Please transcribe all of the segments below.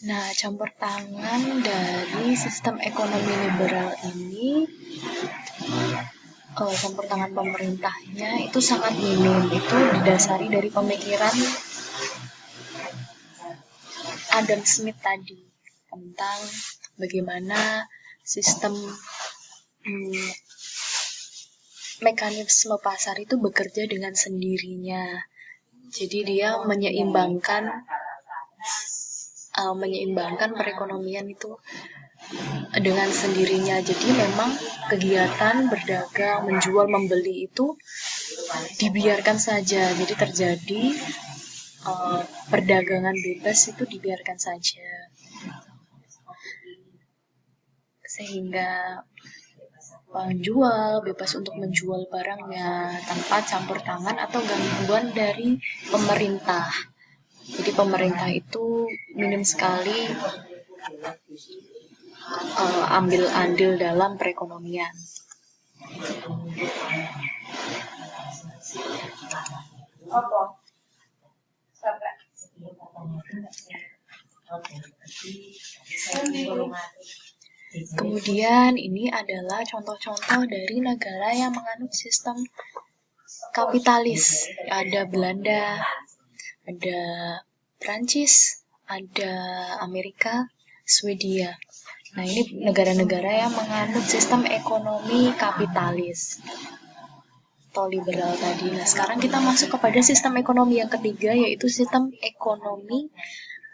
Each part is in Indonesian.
Nah, campur tangan dari sistem ekonomi liberal ini, campur tangan pemerintahnya itu sangat minim. Itu didasari dari pemikiran Adam Smith tadi tentang bagaimana sistem mekanisme pasar itu bekerja dengan sendirinya. Jadi dia menyeimbangkan perekonomian itu dengan sendirinya. Jadi memang kegiatan berdagang, menjual, membeli itu dibiarkan saja. Jadi terjadi perdagangan bebas itu dibiarkan saja. Sehingga penjual bebas untuk menjual barangnya tanpa campur tangan atau gangguan dari pemerintah. Jadi pemerintah itu minim sekali ambil andil dalam perekonomian. Kemudian ini adalah contoh-contoh dari negara yang menganut sistem kapitalis. Ada Belanda, ada Prancis, ada Amerika, Swedia. Nah, ini negara-negara yang menganut sistem ekonomi kapitalis atau liberal tadi. Nah, sekarang kita masuk kepada sistem ekonomi yang ketiga, yaitu sistem ekonomi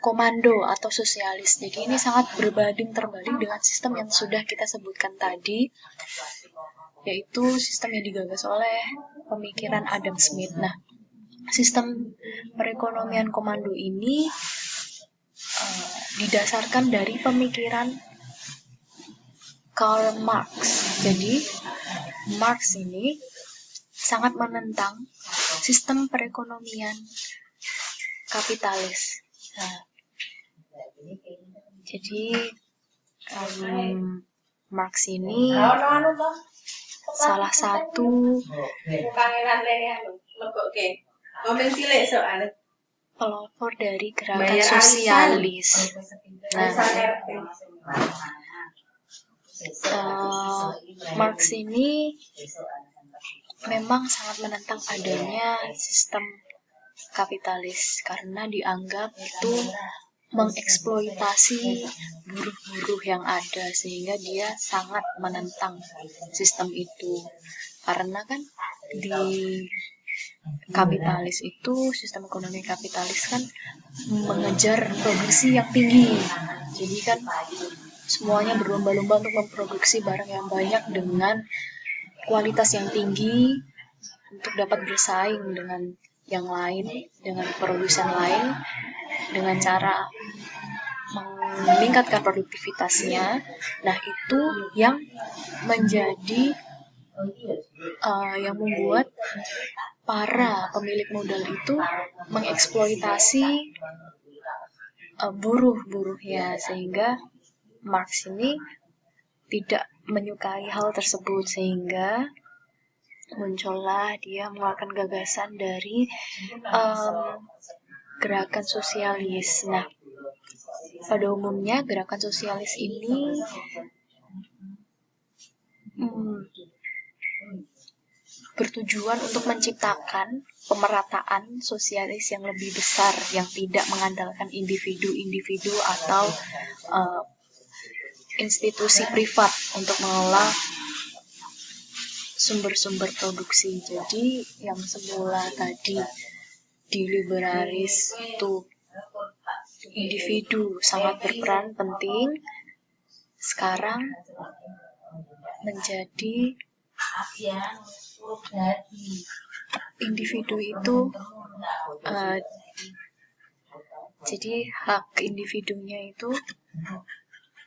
komando atau sosialis. Jadi ini sangat berbanding terbalik dengan sistem yang sudah kita sebutkan tadi, yaitu sistem yang digagas oleh pemikiran Adam Smith. Nah, sistem perekonomian komando ini didasarkan dari pemikiran Karl Marx. Jadi Marx ini sangat menentang sistem perekonomian kapitalis. Nah, jadi Marx ini salah satu pelopor dari gerakan sosialis. Marx ini memang sangat menentang adanya sistem kapitalis karena dianggap itu mengeksploitasi buruh-buruh yang ada, sehingga dia sangat menentang sistem itu. Karena kan di kapitalis itu, sistem ekonomi kapitalis kan mengejar produksi yang tinggi. Jadi kan semuanya berlomba-lomba untuk memproduksi barang yang banyak dengan kualitas yang tinggi untuk dapat bersaing dengan yang lain, dengan produsen lain, dengan cara meningkatkan produktivitasnya. Nah, itu yang menjadi yang membuat para pemilik modal itu mengeksploitasi buruh-buruhnya, sehingga Marx ini tidak menyukai hal tersebut, sehingga muncullah dia mengeluarkan gagasan dari gerakan sosialis. Nah, pada umumnya gerakan sosialis ini bertujuan untuk menciptakan pemerataan sosialis yang lebih besar, yang tidak mengandalkan individu-individu atau institusi privat untuk mengelola sumber-sumber produksi. Jadi yang semula tadi di liberalis itu individu sangat berperan penting, sekarang menjadi individu itu jadi hak individunya itu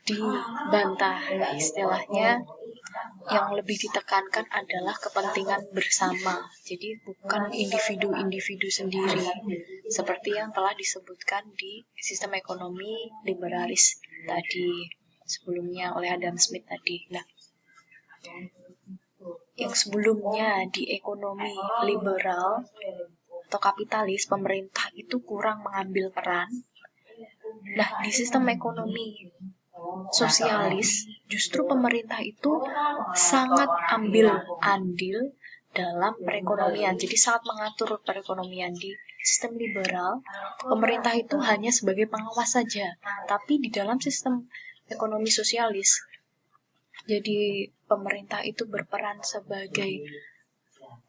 dibantah. Istilahnya yang lebih ditekankan adalah kepentingan bersama, jadi bukan individu-individu sendiri, seperti yang telah disebutkan di sistem ekonomi liberalis tadi sebelumnya oleh Adam Smith tadi. Nah, yang sebelumnya di ekonomi liberal atau kapitalis, pemerintah itu kurang mengambil peran Nah, di sistem ekonomi sosialis, justru pemerintah itu sangat ambil andil dalam perekonomian. Jadi sangat mengatur perekonomian. Di sistem liberal, pemerintah itu hanya sebagai pengawas saja. Tapi di dalam sistem ekonomi sosialis, jadi pemerintah itu berperan sebagai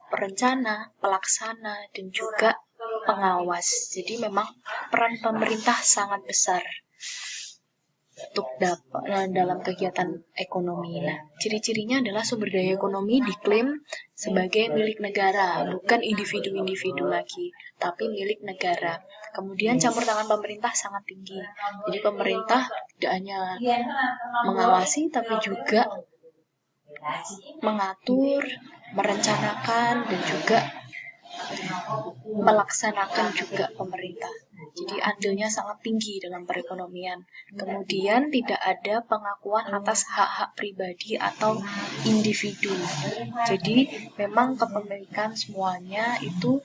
perencana, pelaksana, dan juga pengawas. Jadi memang peran pemerintah sangat besar untuk dalam kegiatan ekonomi. Nah, ciri-cirinya adalah sumber daya ekonomi diklaim sebagai milik negara, bukan individu-individu lagi, tapi milik negara. Kemudian campur tangan pemerintah sangat tinggi. Jadi pemerintah tidak hanya mengawasi, tapi juga mengatur, merencanakan, dan juga melaksanakan juga pemerintah. Jadi andilnya sangat tinggi dalam perekonomian. Kemudian tidak ada pengakuan atas hak-hak pribadi atau individu. Jadi memang kepemilikan semuanya itu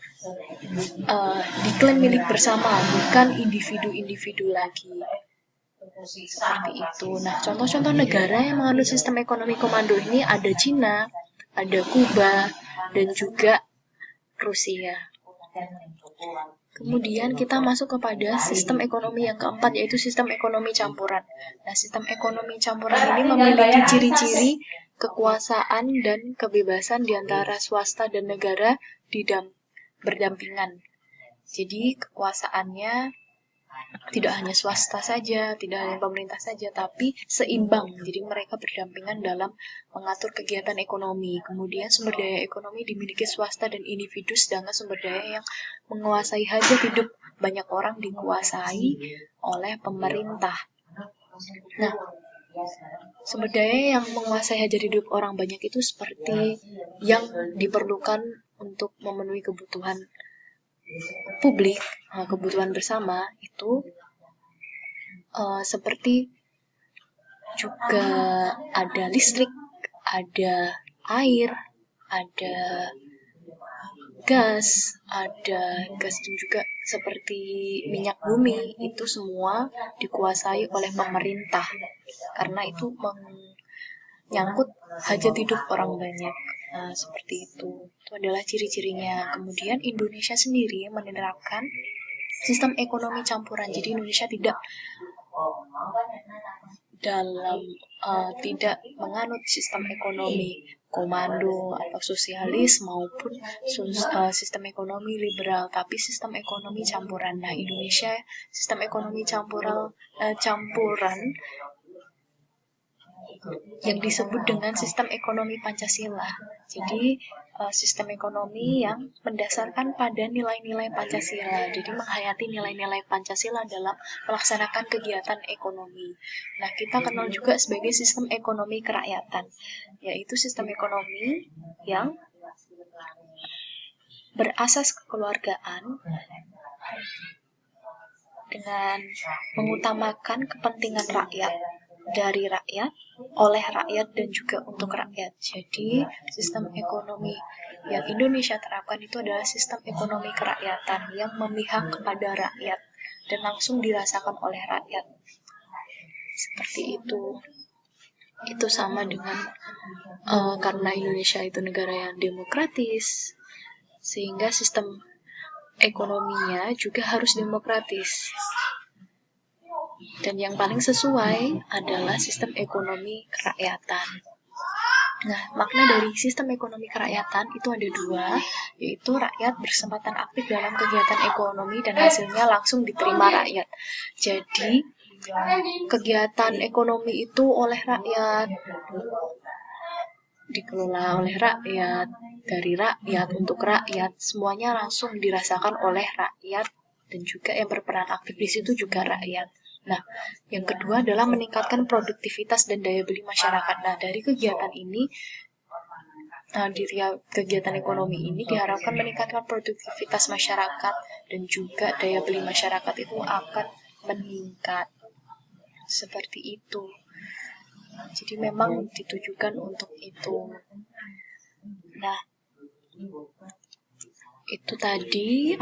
diklaim milik bersama, bukan individu-individu lagi. Seperti itu. Nah, contoh-contoh negara yang menganut sistem ekonomi komando ini ada Cina, ada Kuba, dan juga Rusia. Kemudian kita masuk kepada sistem ekonomi yang keempat, yaitu sistem ekonomi campuran. Nah, sistem ekonomi campuran ini memiliki ciri-ciri kekuasaan dan kebebasan di antara swasta dan negara berdampingan. Jadi kekuasaannya tidak hanya swasta saja, tidak hanya pemerintah saja, tapi seimbang. Jadi mereka berdampingan dalam mengatur kegiatan ekonomi. Kemudian sumber daya ekonomi dimiliki swasta dan individu, sedangkan sumber daya yang menguasai hajat hidup banyak orang dikuasai oleh pemerintah. Nah, sumber daya yang menguasai hajat hidup orang banyak itu seperti yang diperlukan untuk memenuhi kebutuhan publik, kebutuhan bersama itu seperti juga ada listrik, ada air, ada gas dan juga seperti minyak bumi, itu semua dikuasai oleh pemerintah karena itu menyangkut hajat hidup orang banyak. Nah, seperti itu adalah ciri-cirinya. Kemudian Indonesia sendiri menerapkan sistem ekonomi campuran. Jadi Indonesia tidak menganut sistem ekonomi komando atau sosialis maupun sistem ekonomi liberal, tapi sistem ekonomi campuran. Nah, Indonesia sistem ekonomi campuran yang disebut dengan sistem ekonomi Pancasila. Jadi sistem ekonomi yang mendasarkan pada nilai-nilai Pancasila. Jadi menghayati nilai-nilai Pancasila dalam melaksanakan kegiatan ekonomi. Nah, kita kenal juga sebagai sistem ekonomi kerakyatan, yaitu sistem ekonomi yang berasas kekeluargaan dengan mengutamakan kepentingan rakyat, dari rakyat, oleh rakyat, dan juga untuk rakyat. Jadi sistem ekonomi yang Indonesia terapkan itu adalah sistem ekonomi kerakyatan yang memihak kepada rakyat dan langsung dirasakan oleh rakyat. Seperti itu. Itu sama dengan karena Indonesia itu negara yang demokratis, sehingga sistem ekonominya juga harus demokratis. Dan yang paling sesuai adalah sistem ekonomi kerakyatan. Nah, makna dari sistem ekonomi kerakyatan itu ada dua, yaitu rakyat berkesempatan aktif dalam kegiatan ekonomi dan hasilnya langsung diterima rakyat. Jadi, kegiatan ekonomi itu oleh rakyat, dikelola oleh rakyat, dari rakyat, untuk rakyat, semuanya langsung dirasakan oleh rakyat, dan juga yang berperan aktif di situ juga rakyat. Nah, yang kedua adalah meningkatkan produktivitas dan daya beli masyarakat. Nah, dari kegiatan ini, kegiatan ekonomi ini diharapkan meningkatkan produktivitas masyarakat dan juga daya beli masyarakat itu akan meningkat. Seperti itu. Jadi memang ditujukan untuk itu. Nah, Itu tadi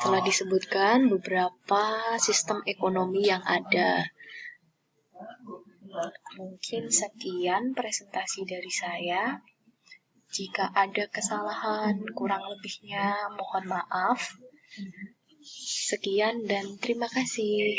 telah disebutkan beberapa sistem ekonomi yang ada. Mungkin sekian presentasi dari saya. Jika ada kesalahan, kurang lebihnya mohon maaf. Sekian dan terima kasih.